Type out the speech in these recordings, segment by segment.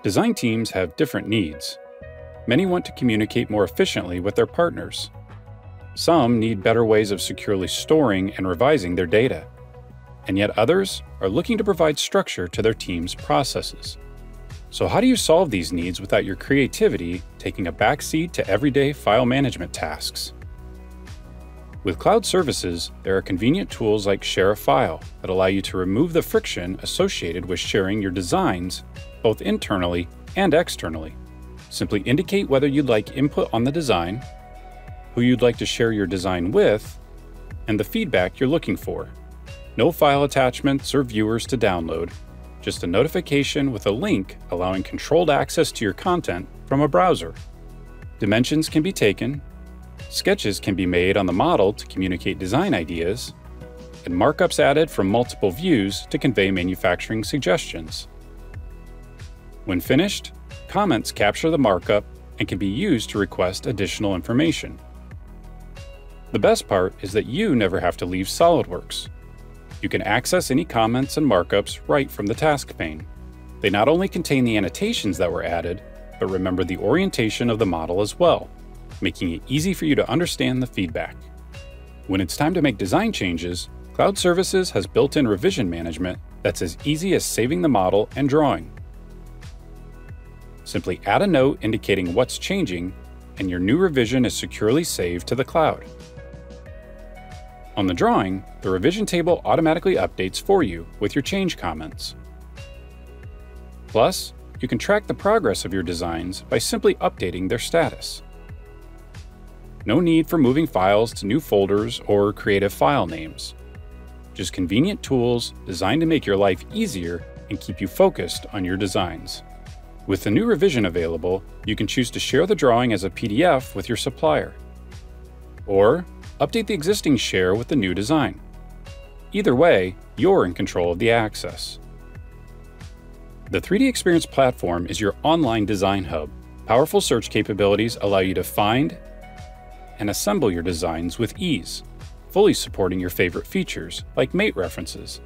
Design teams have different needs. Many want to communicate more efficiently with their partners. Some need better ways of securely storing and revising their data. And yet others are looking to provide structure to their team's processes. So how do you solve these needs without your creativity taking a backseat to everyday file management tasks? With cloud services, there are convenient tools like Share a File that allow you to remove the friction associated with sharing your designs, both internally and externally. Simply indicate whether you'd like input on the design, who you'd like to share your design with, and the feedback you're looking for. No file attachments or viewers to download, just a notification with a link allowing controlled access to your content from a browser. Dimensions can be taken, sketches can be made on the model to communicate design ideas, and markups added from multiple views to convey manufacturing suggestions. When finished, comments capture the markup and can be used to request additional information. The best part is that you never have to leave SOLIDWORKS. You can access any comments and markups right from the task pane. They not only contain the annotations that were added, but remember the orientation of the model as well, making it easy for you to understand the feedback. When it's time to make design changes, Cloud Services has built-in revision management that's as easy as saving the model and drawing. Simply add a note indicating what's changing, and your new revision is securely saved to the cloud. On the drawing, the revision table automatically updates for you with your change comments. Plus, you can track the progress of your designs by simply updating their status. No need for moving files to new folders or creative file names. Just convenient tools designed to make your life easier and keep you focused on your designs. With the new revision available, you can choose to share the drawing as a PDF with your supplier, or update the existing share with the new design. Either way, you're in control of the access. The 3D Experience platform is your online design hub. Powerful search capabilities allow you to find and assemble your designs with ease, fully supporting your favorite features like mate references.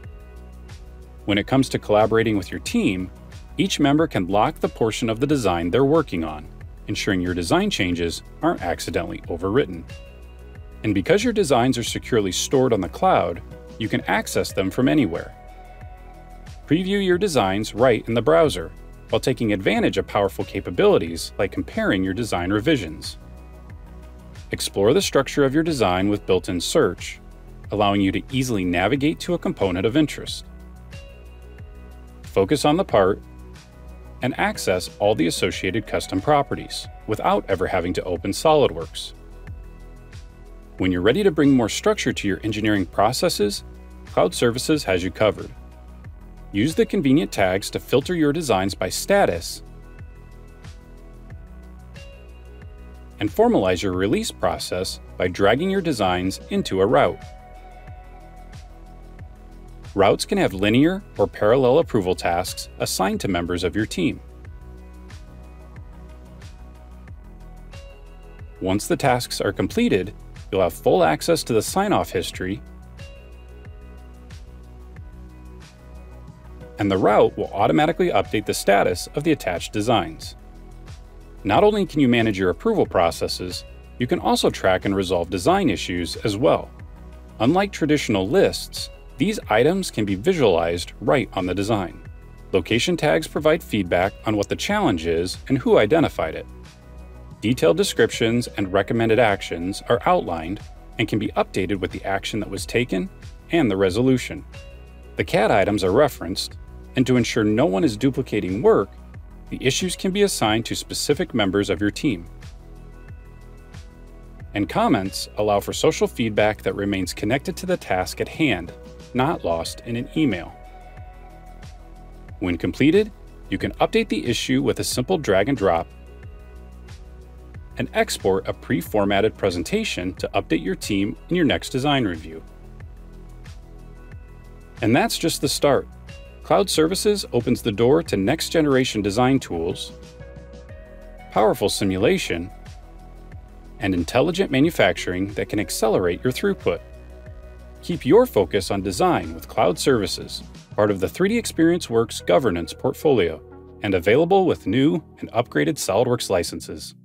When it comes to collaborating with your team, each member can lock the portion of the design they're working on, ensuring your design changes aren't accidentally overwritten. And because your designs are securely stored on the cloud, you can access them from anywhere. Preview your designs right in the browser, while taking advantage of powerful capabilities like comparing your design revisions. Explore the structure of your design with built-in search, allowing you to easily navigate to a component of interest. Focus on the part, and access all the associated custom properties without ever having to open SOLIDWORKS. When you're ready to bring more structure to your engineering processes, Cloud Services has you covered. Use the convenient tags to filter your designs by status and formalize your release process by dragging your designs into a route. Routes can have linear or parallel approval tasks assigned to members of your team. Once the tasks are completed, you'll have full access to the sign-off history, and the route will automatically update the status of the attached designs. Not only can you manage your approval processes, you can also track and resolve design issues as well. Unlike traditional lists, these items can be visualized right on the design. Location tags provide feedback on what the challenge is and who identified it. Detailed descriptions and recommended actions are outlined and can be updated with the action that was taken and the resolution. The CAD items are referenced, and to ensure no one is duplicating work, the issues can be assigned to specific members of your team. And comments allow for social feedback that remains connected to the task at hand, not lost in an email. When completed, you can update the issue with a simple drag and drop and export a pre-formatted presentation to update your team in your next design review. And that's just the start. Cloud Services opens the door to next-generation design tools, powerful simulation, and intelligent manufacturing that can accelerate your throughput. Keep your focus on design with cloud services, part of the 3D Experience Works governance portfolio, and available with new and upgraded SOLIDWORKS licenses.